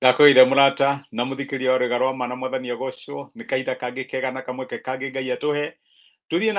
Ndakwĩire mũrata na mũthikĩria ũrĩ garwa mana mwathani agocwo nĩ kahinda kangĩ kega na kamweke kangĩ Ngai atũhe tũthiĩ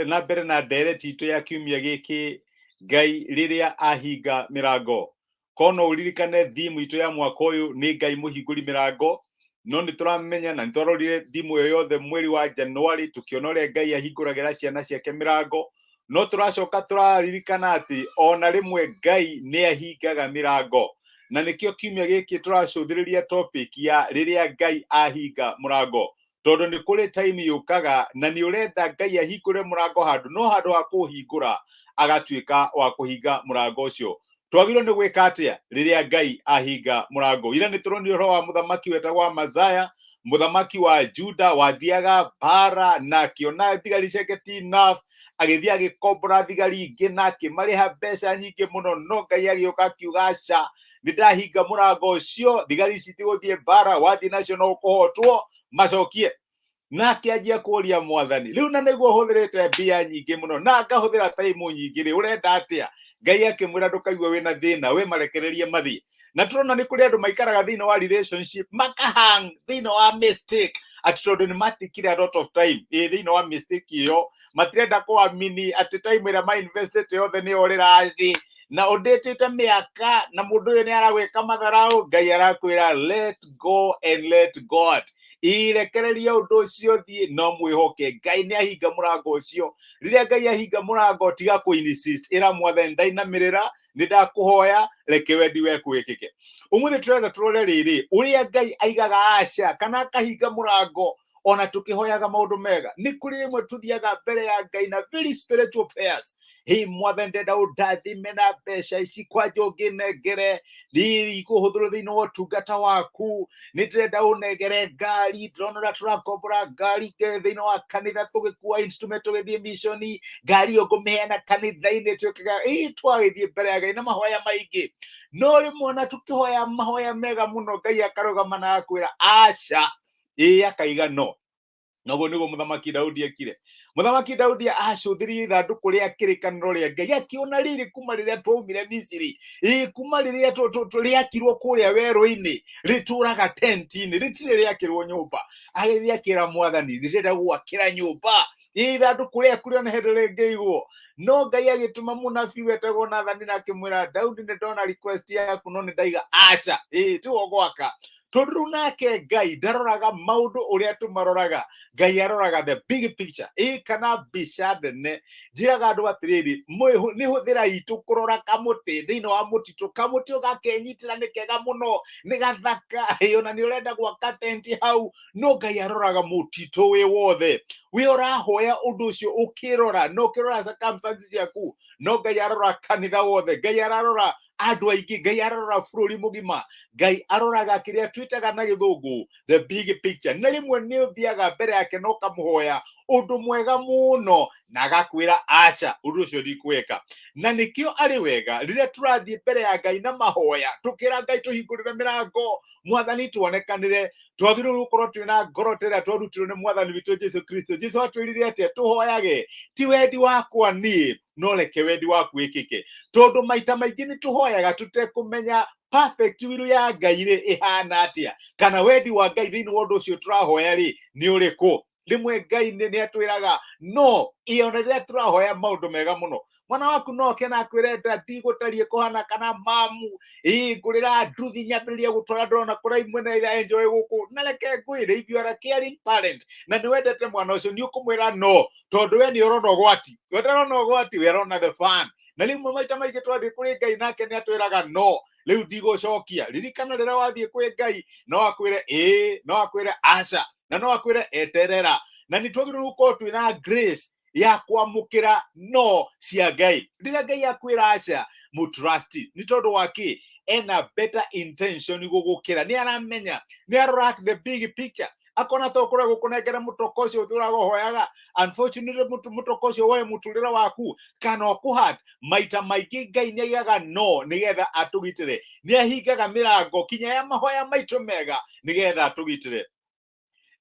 na mbere na ndereti itũ ya kiumia gĩkĩ Ngai rĩrĩa ahinga mĩrango. Kono ũririkane thimu itũ ya mwaka ũyũ nĩ Ngai mũhingũri mĩrango, no nĩ tũramenya na nĩ twarorire thimu ĩyo yothe mweri wa Januari tũkĩona ũrĩa Ngai ahingũragĩra ciana ciake mĩrango, no tũracoka tũraririkana atĩ ona rĩmwe Ngai nĩ ahingaga mĩrango. Na nĩkĩo kiumia gĩkĩ tũracũthĩrĩria topic ya rĩrĩa Ngai ahinga mũrango, tondũ nĩ kũrĩ time yũkaga na nĩ ũrenda Ngai ahingũre mũrango handũ, no handũ ha kũhingũra agatuĩka wa kũhinga mũrango ũcio. Twagĩrĩirwo nĩ gwĩka atĩa rĩrĩa Ngai ahinga mũrango? Ira nĩ tũronire ũhoro wa mũthamaki wetagwo Amazaya, mũthamaki wa Juda wathiaga bara na akĩona thigari ciake ti enough, agĩthiĩ agĩkombora thigari ingĩ na akĩmarĩha mbeca nyingĩ mũno, no Ngai agĩũka akiuga aca, nĩ ndahinga mũrango ũcio, thigari ici itigũthiĩ bara, wathiĩ nacio no kũhotwo macokie. Na akĩanjia kũria mwathani, rĩu na nĩguo hũthĩrĩte mbia nyingĩ mũno na ngahũthĩra time nyingĩ rĩ, ũrenda atĩa? Ngai akĩmwĩra ndũkaigue wĩna thĩna, we marekererie mathiĩ. Na tũrona nĩ kũrĩ andũ maikaraga thĩinĩ wa relationship makahang thĩinĩ wa mistake, atĩ tondũ nĩ matikire a lot of time thĩinĩ wa mistake ĩyo, matirenda kũamini atĩ time ĩrĩa ma-investĩte yothe nĩyo ĩrathiĩ, na ũndĩtĩte mĩaka na mũndũ ũyũ nĩ aragwĩka matharaũ. Ngai arakwĩra let go and let God. Irekereria ũndũ ũcio thiĩ, no mwĩhoke Ngai nĩ ahinga mũrango ũcio. Rĩrĩa Ngai ahinga mũrango tiga kũ-insist, ĩra mwathani ndainamĩrĩra, nĩ ndakũhoya reke wendi waku wĩkĩke. Ũmũthĩ tũrenda tũrore rĩrĩ, ũrĩa Ngai aigaga aca kana akahinga mũrango ona tũkĩhoyaga maũndũ mega. Nĩ kũrĩ rĩmwe tũthiaga mbere ya Ngai na very spiritual prayers. Hĩ mwathani ndenda ũndathime na mbeca ici kwanja ũngĩnengere, nĩ ikũhũthĩrwo thĩinĩ wa ũtungata waku, nĩ ndĩrenda ũnengere ngari, ndĩrona ũrĩa tũrakombora ngari thĩinĩ wa kanitha tũgĩkua instrument tũgĩthiĩ missoni, ngari ĩyo ngũmĩheana kanitha-inĩ twĩkaga twagĩthiĩ mbere ya Ngai na mahoya maingĩ. No rĩmwe ona tũkĩhoya mahoya mega mũno Ngai akarũgama na akwĩra aca, akaiga no. Noguo nĩguo mũthamaki Daudi ekire. Mũthamaki Daudi acũthĩrĩirie ithandũkũ rĩa kĩrĩkanĩro rĩa Ngai, akĩona rĩrĩ kuma rĩrĩa twaumire Misiri, kuma rĩrĩa rĩakirwo kũrĩa werũ-inĩ, rĩtũraga tent-inĩ, rĩtirĩ rĩakĩrwo nyũmba. Agĩthiĩ akĩra mwathani ndĩrenda gwakĩra nyũmba, ithandũkũ rĩaku rĩona hĩndĩ rĩngĩigwo. No Ngai agĩtũma mũnabii wetagwo Nathani na akĩmwĩra Daudi, nĩ ndona request yaku no nĩ ndaiga aca, tiga gwaka. Tondũ rĩu nake Ngai ndaroraga maũndũ ũrĩa tũmaroraga, Ngai aroraga the big picture, kana mbica nene. Njĩraga andũ atĩrĩrĩ, nĩ hũthĩra itũ kũrora kamũtĩ thĩinĩ wa mũtitũ, kamũtĩ ũgakenyitĩra nĩ kega mũno, nĩ gathaka, ona nĩ ũrenda gwaka tent hau, no Ngai aroraga mũtitũ wĩ wothe. We ũrahoya ũndũ ũcio ũkĩrora, no ũkĩrora circumstances ciaku, no Ngai arora kanitha wothe, Ngai ararora andũ aingĩ, Ngai ararora bũrũri mũgima, Ngai aroraga kĩrĩa twĩtaga na gĩthũngũ the big picture. Na rĩmwe nĩ ũthiaga mbere yake na ũkamũhoya ũndũ mwega mũno na agakwĩra aca, ũndũ ũcio ndikwĩka. Na nĩkĩo arĩ wega rĩrĩa tũrathiĩ mbere ya Ngai na mahoya tũkĩra Ngai tũhingũrĩre mĩrango, mwathani tuonekanĩre, twagĩrĩirwo gũkorwo twĩna ngoro ta ĩrĩa twarutirwo nĩ mwathani witũ Jesũ Kristo. Jesũ atwĩrire atĩa tũhoyage, ti wendi wakwa niĩ, no reke wendi waku wĩkĩke. Tondũ maita maingĩ nĩ tũhoyaga tũtekũmenya perfect will ya Ngai rĩ ĩhana atĩa, kana wendi wa Ngai thĩinĩ wa ũndũ ũcio tũrahoya rĩ nĩ ũrĩkũ. Rĩmwe Ngai nĩ atwĩraga no, ona rĩrĩa tũrahoya maũndũ mega mũno, mwana waku no oke na akwĩre ndigũtarie kũhana kana mamu, ngũrĩra nduthi nyambĩrĩrie gũtwara ndona kũraihu mwena ĩrĩa enjoy gũkũ, na reke ngwĩre if you are a caring parent na nĩ wendete mwana ũcio nĩ ũkũmwĩra no, tondũ we nĩ ũrona ũgwati, we ndarona ũgwati, we arona the fun. Na rĩmwe maita maingĩ twathiĩ kũrĩ Ngai nake nĩ atwĩraga no, rĩu ndigũcokia. Ririkana rĩrĩa wathiĩ kwĩ Ngai no akwĩre no akwĩre aca, na no akwĩre eterera. Na nĩ twagĩrĩirwo gũkorwo twĩna grace ya kwamũkĩra no cia Ngai. Rĩrĩa Ngai akwĩra aca, mũtrust, nĩ tondũ wa kĩ? Ena better intention gũgũkĩra, nĩ aramenya, nĩ arora the big picture. Akona to kũrĩa gũkũnengere mũtoko ũcio ũrahoyaga, unfortunately mũtoko ũcio woe mũtũrĩre waku kana ũkũhat. Maita maingĩ Ngai nĩ aigaga no nĩgetha atũgitĩre, nĩ ahingaga mĩrango kinya ya mahoya maitũ mega nĩgetha atũgitĩre.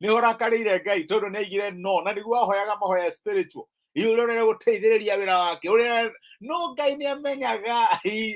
Nĩ ũrakarĩire Ngai tondũ nĩ aigire no, na nĩguo ahoyaga mahoya spiritual. Irorere guteithĩrĩria wĩra wake ũrĩa no Ngai nĩ amenyaga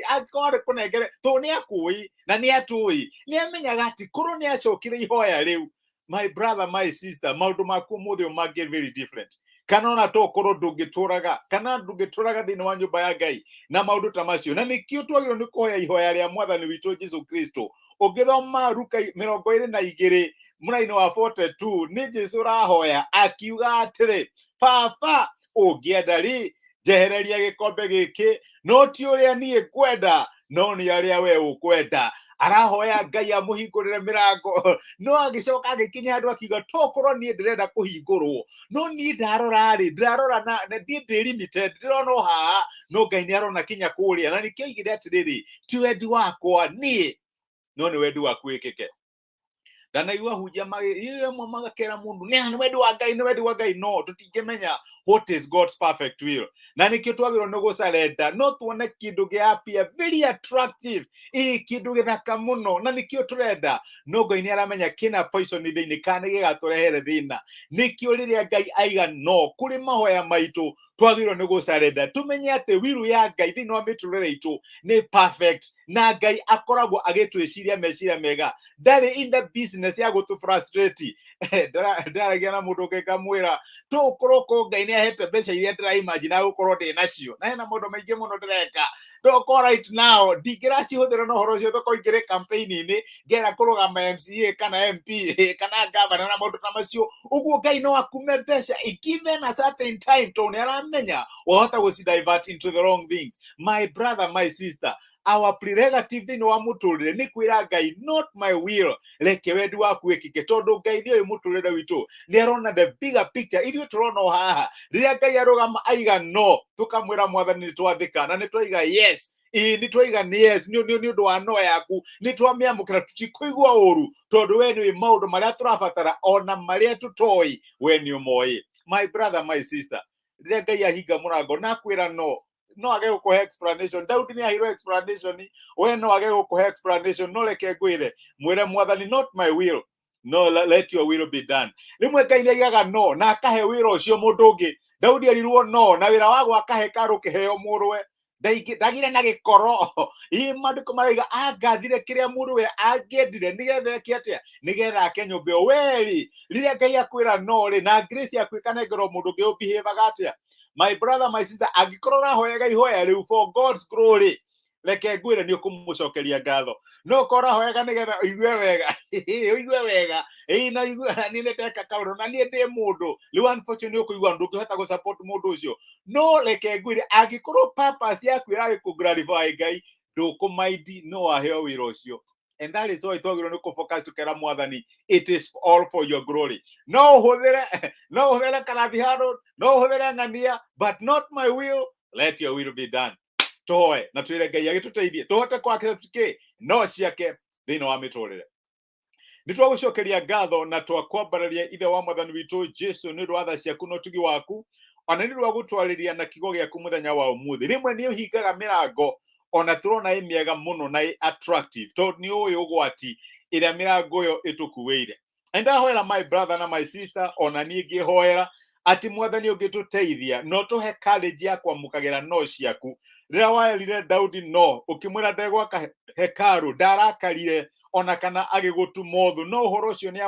akorwo kũnengere to nĩ akũi na nĩ atũi nĩ amenyaga atĩ korwo nĩ acokire ihoya rĩu. My brother, my sister, maũndũ maku ũmũthĩ ũmangĩ very different. Kana ona to korwo ndũngĩtũraga kana ndũngĩtũraga thĩinĩ wa nyũmba ya Ngai na maũndũ ta macio. Na nĩkĩo twagĩrĩirwo nĩ kũhoya ihoya rĩa Mwathani witũ Jesũ Kristo. Ũngĩthoma Luka 22 mũraini wa 42 nĩ Jesũ ũrahoya akiuga atĩrĩ, Baba ũngĩenda rĩ njehereria gĩkombe gĩkĩ, no ti ũrĩa niĩ ngwenda no nĩ arĩa we ũkwenda. Arahoya Ngai amũhingũrĩre mĩrango no agĩcoka agĩkinya handũ akiuga tokorwo niĩ ndĩrenda kũhingũrwo no niĩ ndarora na ndĩ limited ndĩrona haha no Ngai nĩ arona kinya kũrĩa. Na nĩkĩo oigire atĩrĩrĩ, ti wendi wakwa niĩ no nĩ wendi waku wĩkĩke. Ndanaigua hunjia magakera mundu nĩ wendi wa Ngai, nĩ wendi wa Ngai. No tũtingĩmenya what is God's perfect will. Na nĩkĩo twagĩrĩirwo nĩ gũcarenda no tuone kĩndũ gĩa appear very attractive, kĩndũ gĩthaka mũno na nĩkĩo tũrenda, no Ngai nĩ aramenya kĩna poison thĩinĩ kana gĩgatũrehere thĩna. Nĩkĩo rĩrĩa Ngai aiga no kũrĩ mahoya maitũ twagĩrĩirwo nĩ gũcarenda tumenye atĩ will ya Ngai thĩinĩ wa mĩtũrĩre itũ nĩ perfect na Ngai akoragwo agĩtwĩciria meciria mega. Ndarĩ in the business ya gũtũ frustrate. Ndaragia na mũndũ ũngĩ ngamwĩra tũkorwo ko Ngai nĩ ahete mbeca iria ndĩra imagine gũkorwo ndĩ nacio na hena maũndũ maingĩ mũno ndĩreka ndoko right now ndingĩracihũthĩra na ũhoro ũcio thoko ingĩrĩ campaign-inĩ ngera kũrũgama MCA kana MP kana governor na maũndũ ta macio. Ũguo Ngai no akume mbeca given a certain time to nĩ aramenya wahota gũci divert into the wrong things. My brother, my sister, our prerogative thĩinĩ wa mũtũrĩre nĩ kwĩra Ngai not my will, reke wendi waku wĩkĩke, tondũ Ngai nĩ oĩ mũtũrĩre witũ nĩ arona the bigger picture. Ithuĩ tũrona haha rĩrĩa Ngai arũgama aiga no tũkamwĩra Mwathani nĩ twathĩka na nĩ twaiga yes, nĩ twaiga yes nĩ ũndũ wa no yaku nĩ twamĩamũkĩra tũtikũigua ũru tondũ we nĩ maũndũ marĩa tũrabatara ona marĩa tũtoĩ we nĩ ũmoĩ. My brother, my sister, rĩrĩa Ngai ahinga mũrango na kwĩra no age gũkũhe explanation. Daudi nĩ ahirwo explanation, we no age gũkũhe explanation. No reke ngwĩre mwĩre Mwathani not my will, no let your will be done. Rĩmwe Ngai nĩ aigaga no na akahe wĩra ũcio mũndũ ũngĩ. Daudi erirwo no na wĩra wa gwaka hekarũ kĩheo mũrũwe ndagire na gĩkoro. Maandĩko maraiga angathire kĩrĩa mũrũ we angĩendire nĩgetha eke atĩa, nĩgetha ake nyũmba ĩyo. Weri rĩrĩa Ngai akwĩra no rĩ na grace yaku ĩkanengerwo mũndũ ũngĩ ũbehave atĩa. My brother, my sister, angĩkorwo ũrahoyaga ihoya rĩu for God's glory, reke ngwĩre nĩ ũkũmũcokeria ngatho. No ũkorwo ũrahoyaga nĩgetha ũigue wega ũigue wega na niĩ nĩndeka kaũndũ na niĩ ndĩ mũndũ rĩu unfortunately nĩ ũkũigua ndũngĩhota gũ support mũndũ ũcio. No reke ngwĩre angĩkorwo purpose yaku ĩrarĩ kũ glorify Ngai ndũkũmaindi no aheo wĩra ũcio. And that is why twagĩrĩirwo nĩ kũ-focus tukera Mwathani it is all for your glory. No ũhũthĩre karathi Harold, no ũhũthĩre ng'ania, but not my will, let your will be done. Tũhoe na twĩre Ngai agĩtũteithie tũhote kwake no ciake thĩinĩ wa mĩtũrĩre. Nĩ twagũcokeria ngatho na twakwambararia ithe wa Mwathani witũ Jesũ nĩ ũndũ wa tha ciaku na ũtugi waku, ona nĩ ũndũ wa gũtwarĩria na kiugo gĩaku mũthenya wa ũmũthĩ. Rĩmwe nĩ ũhingaga mĩrango ona tũrona ĩ mĩega mũno na attractive tondũ nĩ ũĩ ũgwati ĩrĩa mĩrango ĩyo ĩtũkuĩire. And ndahoera my brother na my sister, ona niĩ ngĩhoera atĩ Mwathani ũngĩtũteithia no tũhe courage ya kwamũkagĩra no ciaku. Rĩrĩa werire Daudi no ũkĩmwĩra ndegwaka hekarũ ndarakarire ona kana agĩgũtuma no ũhoro ũcio nĩ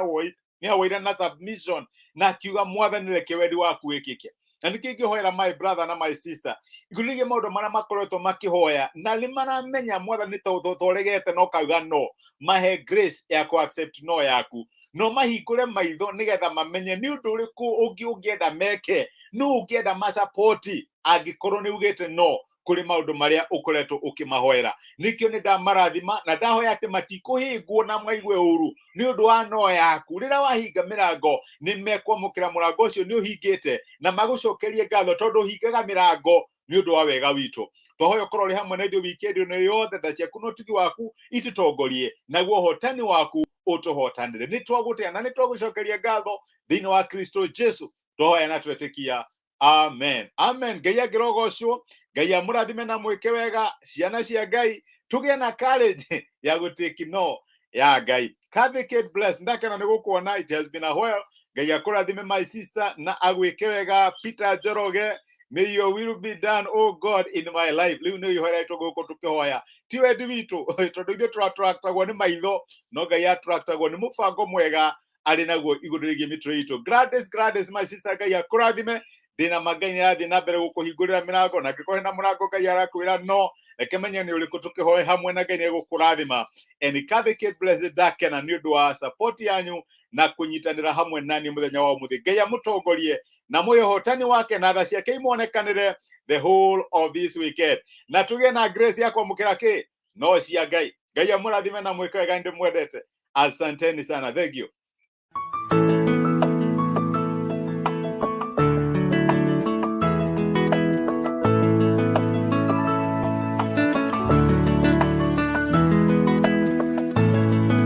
awoire na submission na akiuga Mwathani reke wendi waku wĩkĩke. Na nĩkĩo ingĩhoera my brother na my sister, igũrũ rĩgiĩ maũndũ marĩa makoretwo makĩhoya na nĩ maramenya Mwathani tũregete no kauga no, mahe grace ya kũ accept no yaku. No mahingũre maitho nĩgetha mamenye nĩ ũndũ ũrĩkũ ũngĩenda meke, no ũngĩenda macapoti angĩkorwo nĩ ugĩte no kũrĩ maũndũ marĩa ũkoretwo ũkĩmahoera. Nĩkĩo nĩ ndamarathima na ndahoya atĩ matikũhĩngwo na maigue ũru nĩ ũndũ wa no yaku. Rĩrĩa wahinga mĩrango nĩ mekwamũkĩra mũrango ũcio nĩ ũhingĩte na magũcokerie ngatho tondũ ũhingaga mĩrango nĩ ũndũ wa wega witũ. Twahoya ũkorwo ũrĩ hamwe na ithuĩ weekend ĩno yothe, tha ciaku na ũtugi waku itũtongorie naguo ũhotani waku ũtũhotanĩre. Nĩ twagũtĩa na nĩ twagũcokeria ngatho thĩinĩ wa Kristo Jesũ twahoya na twetĩkia, amen. Amen. Ngai angĩrogocwo, Ngai amũrathime na mwĩke wega, ciana cia Ngai tũgĩe na courage ya gũtĩki no ya Ngai. Kathy Kate Bless ndakena nä gå kuona, it has been a while. Ngai akũrathime my sister na agwĩke wega. Peter Njoroge, may your will be done, oh God, in my life. Rĩu nĩ ihoretwo gũkũ tũkĩhoya, ti wendi witũ, tondũ ithuĩ tũratũraktagwo nĩ maitho, no Ngai atũraktagwo nĩ mũbango mwega arĩ naguo igũrũ rĩgiĩ mĩtũrĩre itũ. Gladys my sister, Ngai akũrathime. Ndĩna Ngai nĩ arathiĩ na mbere gũkũhingũrĩra mĩrango, na angĩkorwo hena mũrango Ngai arakwĩra no, reke menye nĩ ũrĩkũ tũkĩhoe hamwe na Ngai nĩ egũkũrathima. And Kathy Kate Bless ndakena nĩ ũndũ wa support yanyu na kũnyitanĩra hamwe nani mũthenya wa ũmũthĩ. Ngai amũtongorie na mũhotani wake na tha ciake imuonekanĩre the whole of this weekend. Na tũgĩe na grace ya kwamũkĩra kĩ no cia Ngai. Ngai amũrathime na mwĩke wega, ndĩmwendete. Asanteni sana. Thank you.